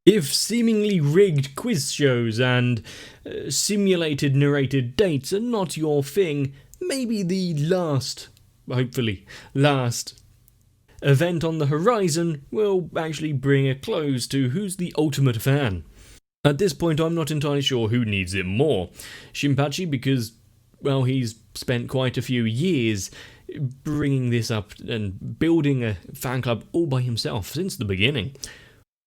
If seemingly rigged quiz shows and simulated narrated dates are not your thing, maybe the hopefully last event on the horizon will actually bring a close to who's the ultimate fan. At this point, I'm not entirely sure who needs it more. Shinpachi, because, well, he's spent quite a few years bringing this up and building a fan club all by himself since the beginning.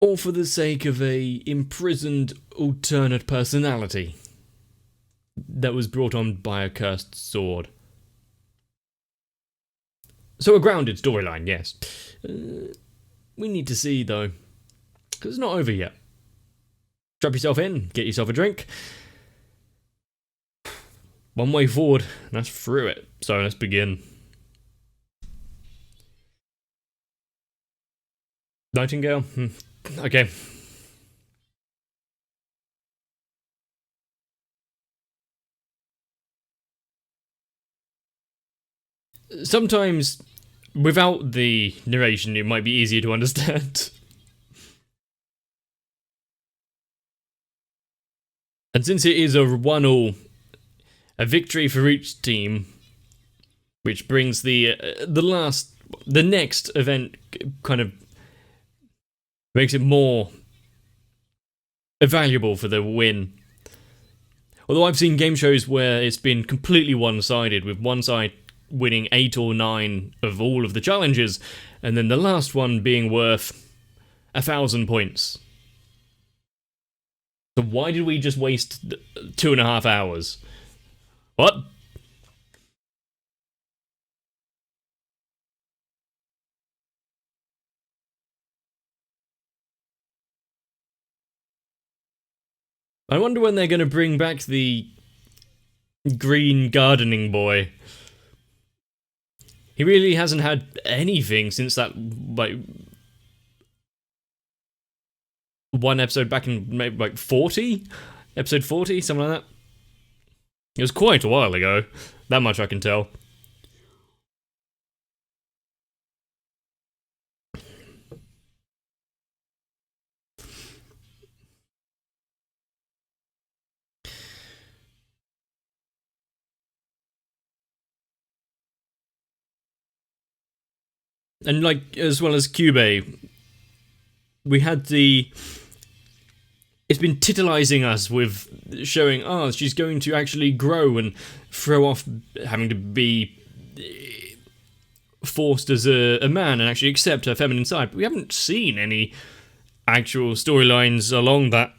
Or for the sake of a imprisoned alternate personality that was brought on by a cursed sword. So a grounded storyline, yes. We need to see, though, because it's not over yet. Strap yourself in, get yourself a drink. One way forward, and that's through it. So let's begin. Nightingale? Okay. Sometimes, without the narration, it might be easier to understand. And since it is a 1-1, a victory for each team, which brings the next event kind of makes it more valuable for the win. Although I've seen game shows where it's been completely one-sided, with one side winning 8 or 9 of all of the challenges, and then the last one being worth 1,000 points. So why did we just waste 2.5 hours? What? I wonder when they're going to bring back the green gardening boy. He really hasn't had anything since that, like, one episode back in maybe like 40? Episode 40, something like that. It was quite a while ago. That much I can tell. And like, as well as Cube, we had it's been titillizing us with showing, she's going to actually grow and throw off having to be forced as a man and actually accept her feminine side. But we haven't seen any actual storylines along that.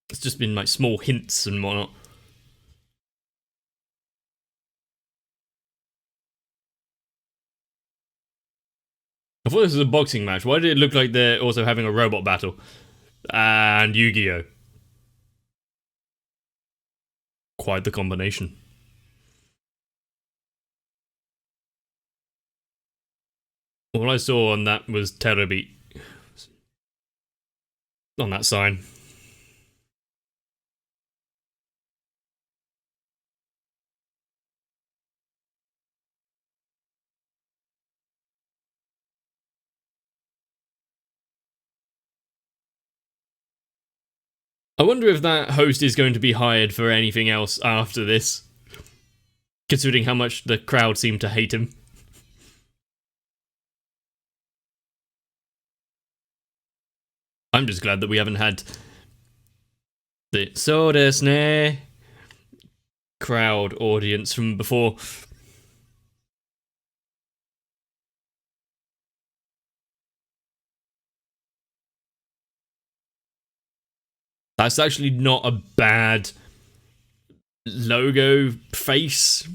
It's just been like small hints and whatnot. I thought this was a boxing match. Why did it look like they're also having a robot battle? And Yu-Gi-Oh! Quite the combination. All I saw on that was Terrorbeat. On that sign. I wonder if that host is going to be hired for anything else after this, considering how much the crowd seemed to hate him. I'm just glad that we haven't had the "so desu ne" crowd audience from before. That's actually not a bad logo face.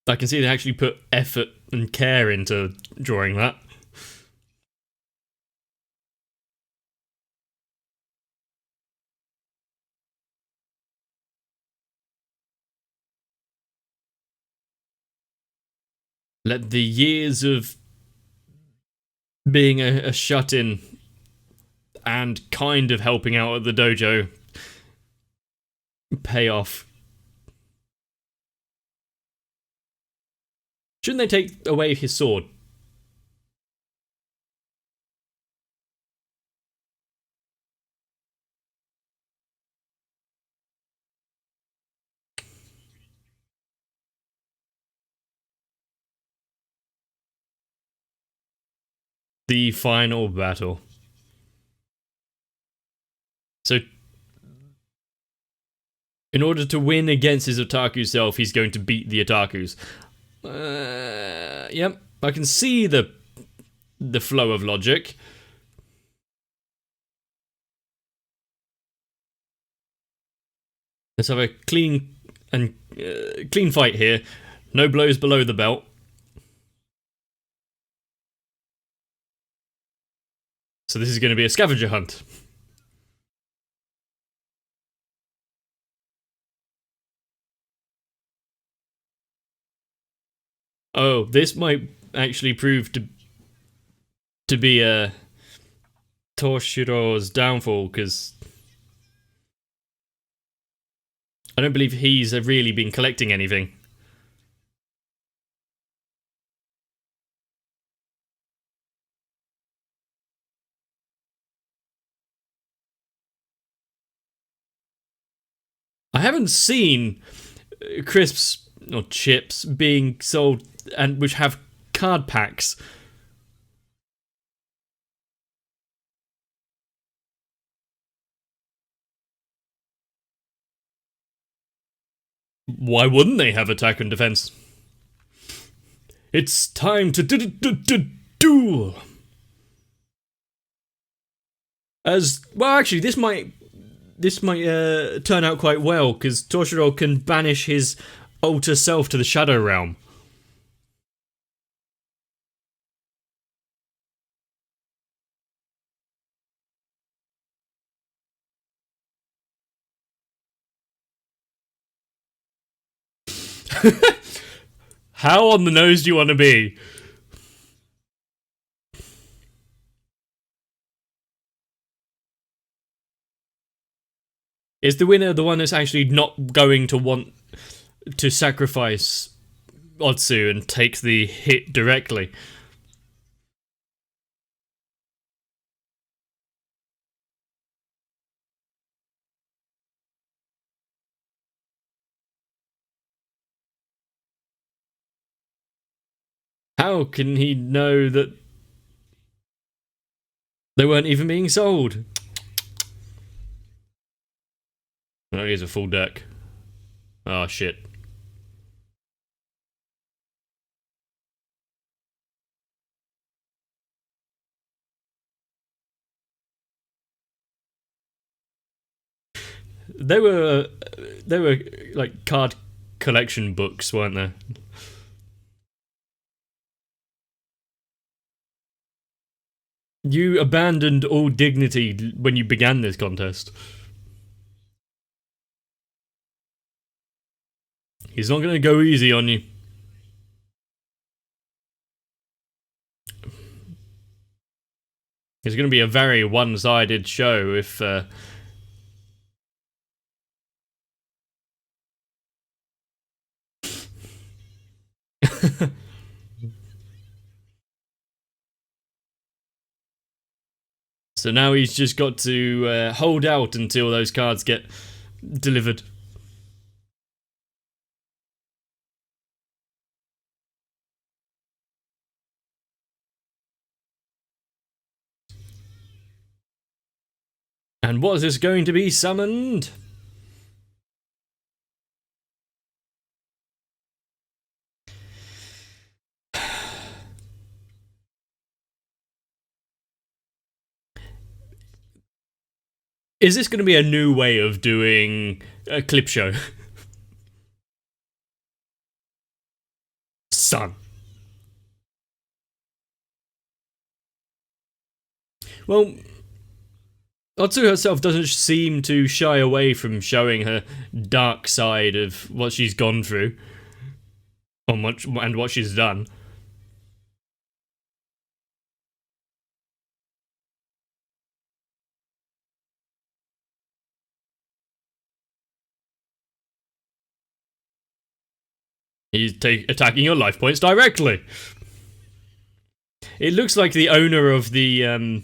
I can see they actually put effort and care into drawing that. Let the years of being a shut-in and kind of helping out at the dojo pay off. Shouldn't they take away his sword? The final battle. So, in order to win against his otaku self, he's going to beat the otakus. Yep, I can see the flow of logic. Let's have a clean fight here. No blows below the belt. So this is going to be a scavenger hunt. Oh, this might actually prove to be a Toshiro's downfall, because I don't believe he's really been collecting anything. I haven't seen crisps or chips being sold and which have card packs. Why wouldn't they have attack and defense? It's time to duel. As well, actually, this might turn out quite well, because Toshiro can banish his alter self to the Shadow Realm. How on the nose do you want to be? Is the winner the one that's actually not going to want to sacrifice Otsu and take the hit directly? How can he know that they weren't even being sold? Oh, here's a full deck. Oh, shit. They were like card collection books, weren't there? You abandoned all dignity when you began this contest. He's not going to go easy on you. It's going to be a very one-sided show if... So now he's just got to hold out until those cards get delivered. And what is this going to be summoned? Is this going to be a new way of doing a clip show? Son. Well, Otsu herself doesn't seem to shy away from showing her dark side of what she's gone through and what she's done. He's attacking your life points directly. It looks like the owner of the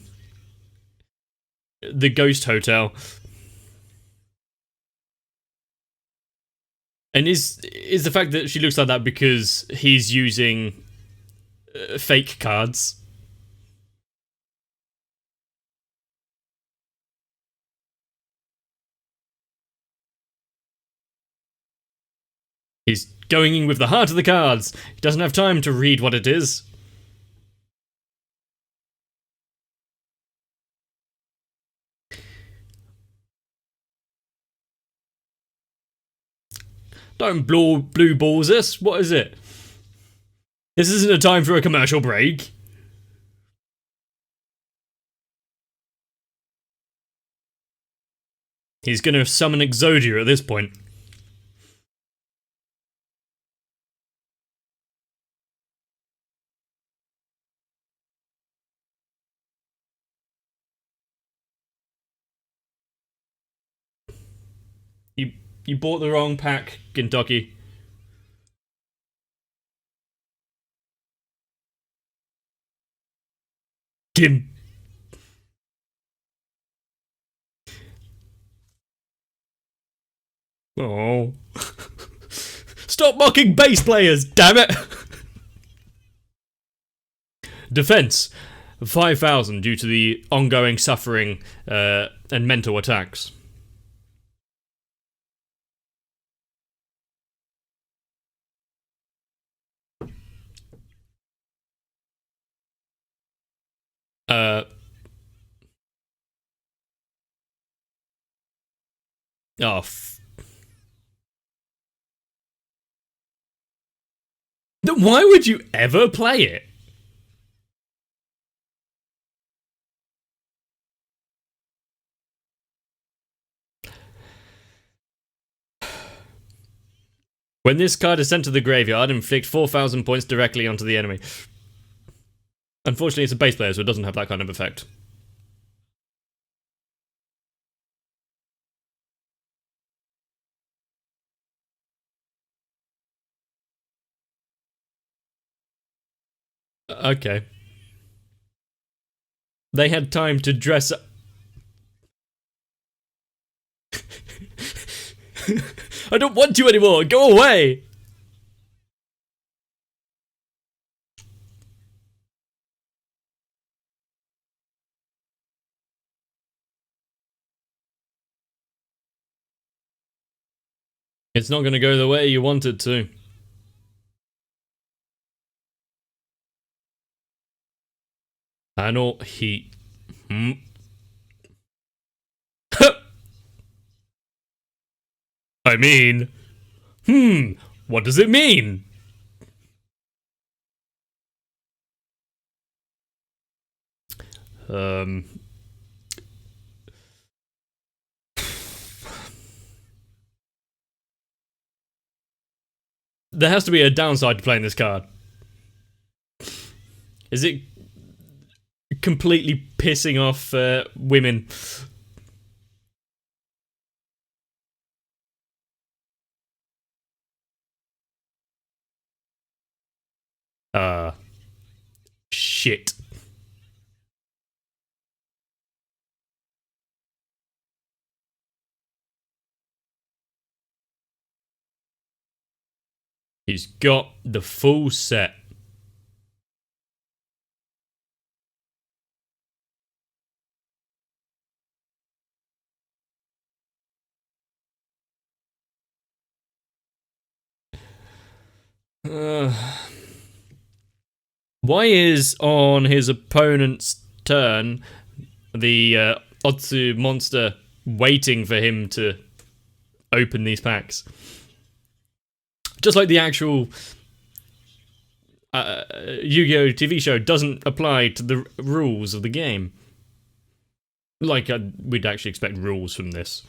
ghost hotel. And is the fact that she looks like that because he's using fake cards? He's going in with the heart of the cards. He doesn't have time to read what it is. Don't blue balls us. What is it? This isn't a time for a commercial break. He's gonna summon Exodia at this point. You bought the wrong pack, Kentucky. Kim. Oh. Stop mocking bass players, damn it! Defense 5,000 due to the ongoing suffering and mental attacks. Oh. Why would you ever play it? When this card is sent to the graveyard, inflict 4,000 points directly onto the enemy. Unfortunately, it's a base player, so it doesn't have that kind of effect. Okay. They had time to dress up. I don't want you anymore! Go away! It's not gonna go the way you want it to. Panel heat. I mean... what does it mean? There has to be a downside to playing this card. Is it completely pissing off women? Shit. He's got the full set. Why is on his opponent's turn the Otsu monster waiting for him to open these packs? Just like the actual Yu-Gi-Oh! TV show doesn't apply to the rules of the game. Like, we'd actually expect rules from this.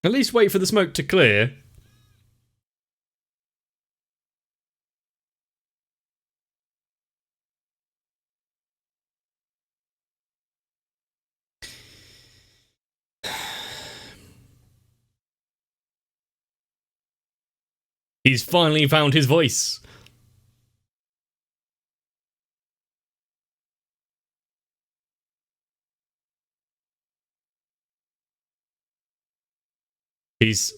At least wait for the smoke to clear. He's finally found his voice. He's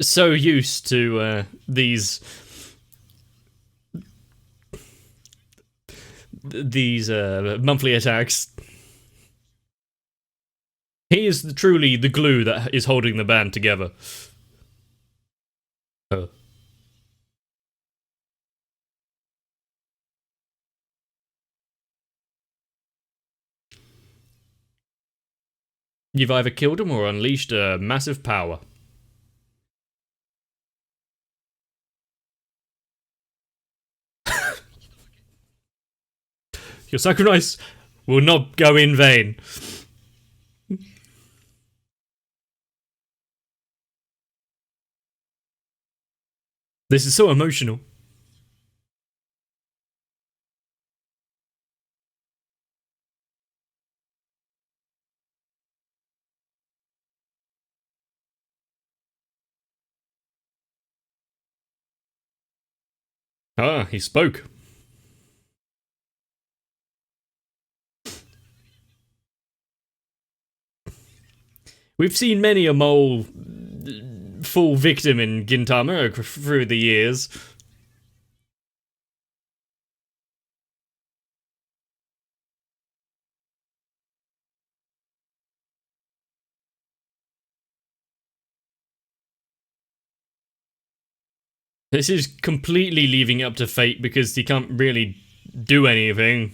so used to these monthly attacks. He is truly the glue that is holding the band together. Oh. You've either killed him or unleashed a massive power. Your sacrifice will not go in vain. This is so emotional. Ah, he spoke. We've seen many a mole fall victim in Gintama through the years. This is completely leaving it up to fate because he can't really do anything.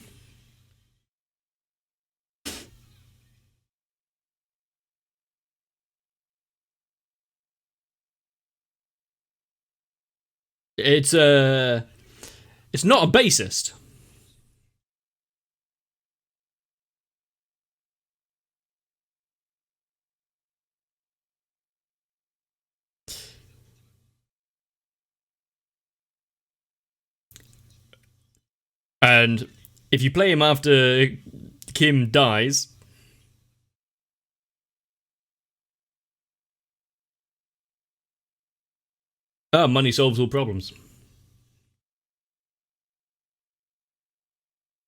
It's not a bassist. And if you play him after Kim dies, money solves all problems.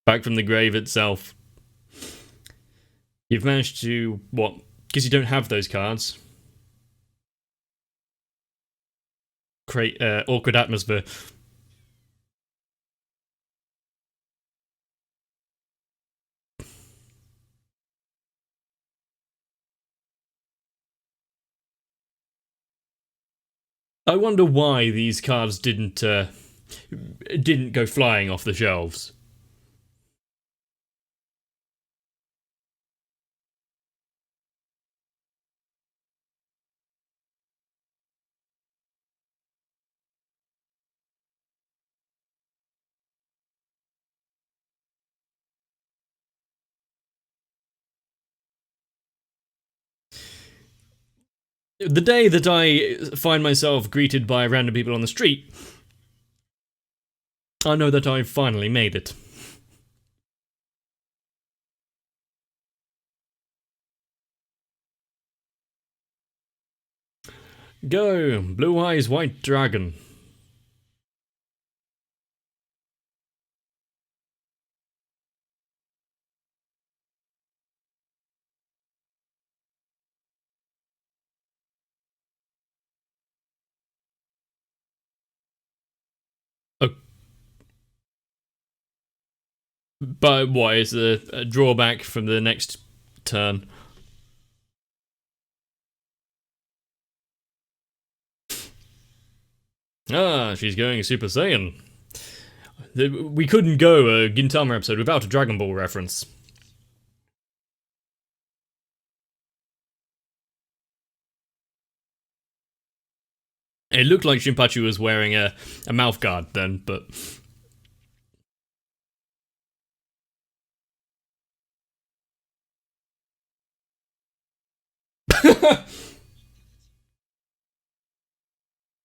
Back from the grave itself. You've managed to, what? Because you don't have those cards. Create awkward atmosphere. I wonder why these cards didn't go flying off the shelves. The day that I find myself greeted by random people on the street, I know that I've finally made it. Go, Blue Eyes White Dragon. Oh, but what is a drawback from the next turn? Ah, she's going Super Saiyan. We couldn't go a Gintama episode without a Dragon Ball reference. It looked like Shinpachi was wearing a mouth guard then, but...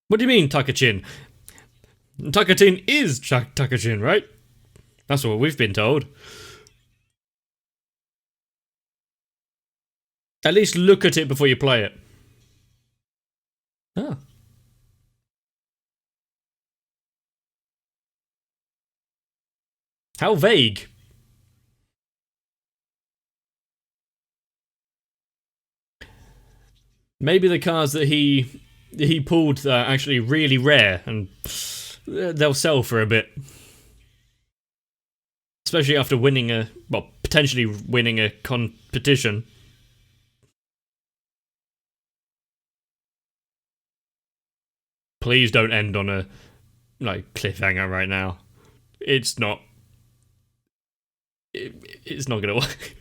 What do you mean, Takachin? Takachin is Takachin, right? That's what we've been told. At least look at it before you play it. Ah. How vague. Maybe the cards that he pulled are actually really rare and they'll sell for a bit. Especially after winning potentially winning a competition. Please don't end on a cliffhanger right now. It's not. It's not gonna work.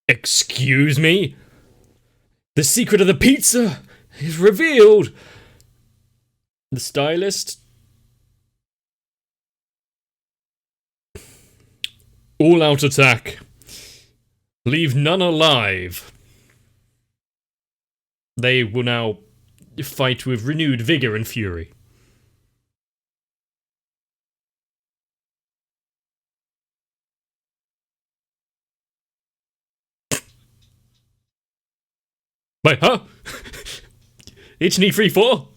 Excuse me? The secret of the pizza is revealed! The stylist? All out attack. Leave none alive. They will now fight with renewed vigor and fury. Wait, huh? 1, 2, 3, 4?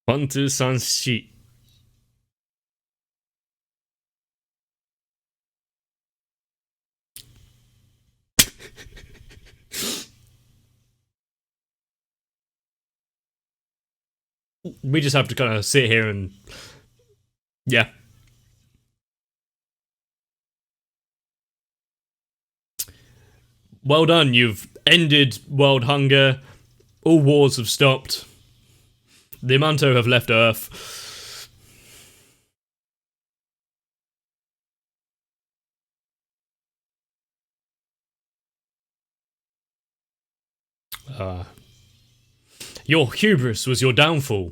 1, 2, 3, 4. We just have to kind of sit here and... yeah. Well done, you've ended world hunger. All wars have stopped. The Manto have left Earth. Your hubris was your downfall.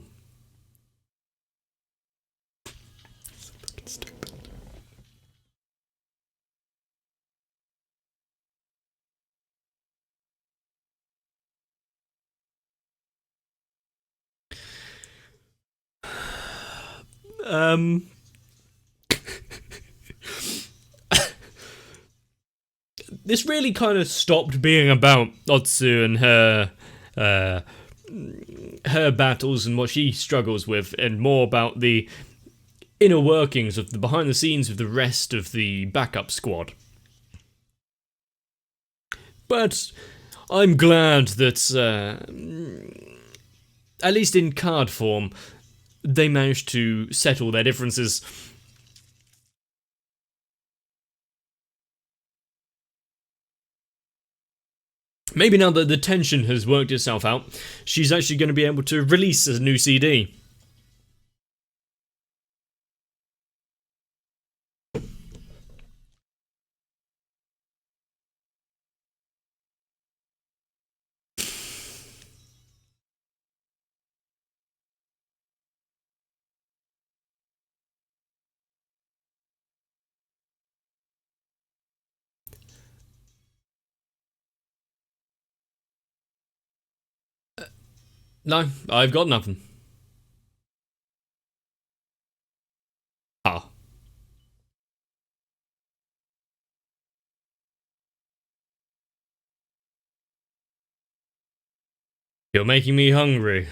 This really kind of stopped being about Otsu and her battles and what she struggles with, and more about the inner workings of the behind the scenes of the rest of the backup squad. But I'm glad that, at least in card form, they managed to settle their differences. Maybe now that the tension has worked itself out, she's actually going to be able to release a new CD. No, I've got nothing. Ah. You're making me hungry.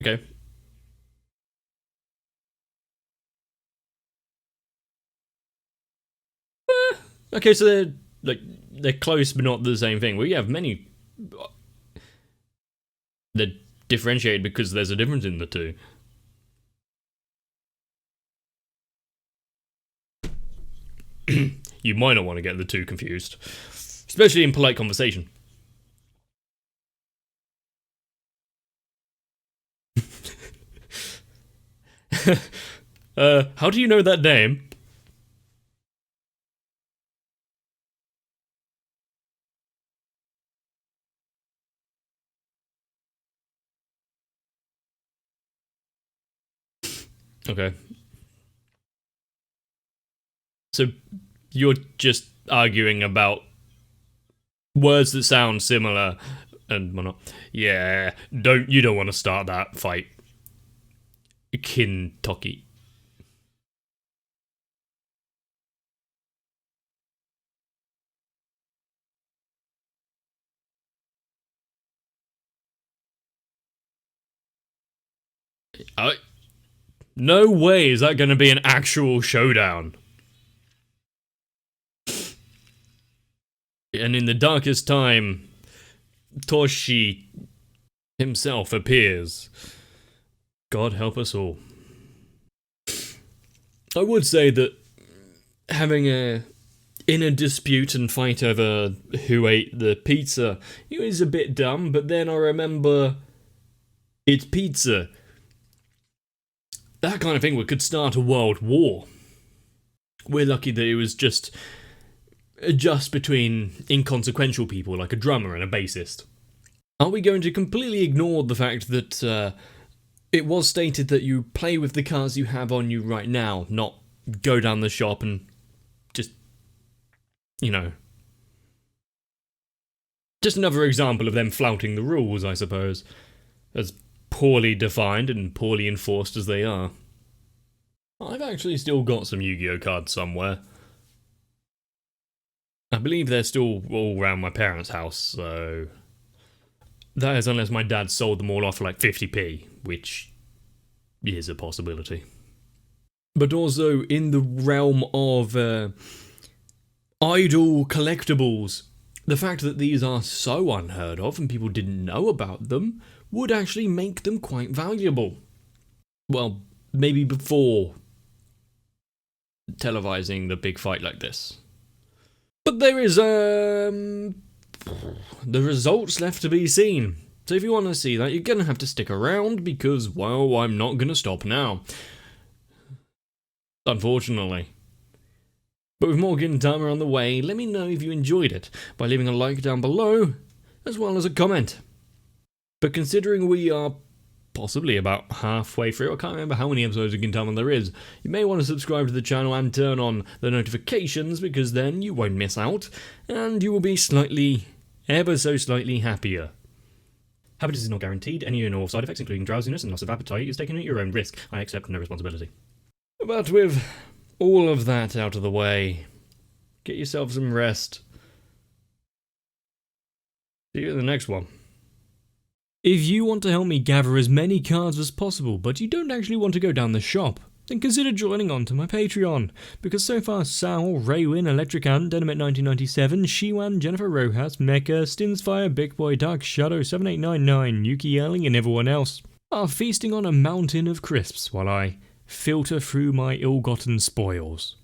Okay. Okay, so they're close but not the same thing. We have many that differentiate because there's a difference in the two. You might not want to get the two confused, especially in polite conversation. How do you know that name? Okay. So you're just arguing about words that sound similar and whatnot. Yeah, you don't want to start that fight. Kentucky. No way is that going to be an actual showdown. And in the darkest time, Toshi himself appears. God help us all. I would say that having a inner dispute and fight over who ate the pizza is a bit dumb, but then I remember it's pizza. That kind of thing could start a world war. We're lucky that it was just between inconsequential people like a drummer and a bassist. Are we going to completely ignore the fact that it was stated that you play with the cards you have on you right now, not go down the shop and just, just another example of them flouting the rules, I suppose, as poorly defined and poorly enforced as they are. I've actually still got some Yu-Gi-Oh cards somewhere. I believe they're still all around my parents' house, so that is unless my dad sold them all off for like 50p, which is a possibility. But also in the realm of idle collectibles, the fact that these are so unheard of and people didn't know about them would actually make them quite valuable. Well, maybe before televising the big fight like this. But there is the results left to be seen. So if you want to see that, you're going to have to stick around because, well, I'm not going to stop now. Unfortunately. But with more Gintama on the way, let me know if you enjoyed it by leaving a like down below, as well as a comment. But considering we are possibly about halfway through, I can't remember how many episodes of Gintama there is, you may want to subscribe to the channel and turn on the notifications, because then you won't miss out, and you will be ever so slightly happier. Happiness is not guaranteed. Any and all side effects, including drowsiness and loss of appetite, is taken at your own risk. I accept no responsibility. But with all of that out of the way, get yourself some rest. See you in the next one. If you want to help me gather as many cards as possible, but you don't actually want to go down the shop, then consider joining on to my Patreon, because so far Sal, Raywin, Electric Ant, Dynamite 1997, Shiwan, Jennifer Rojas, Mecha, Stinsfire, Big Boy, Dark Shadow 7899, Yuki Ellie and everyone else are feasting on a mountain of crisps while I filter through my ill-gotten spoils.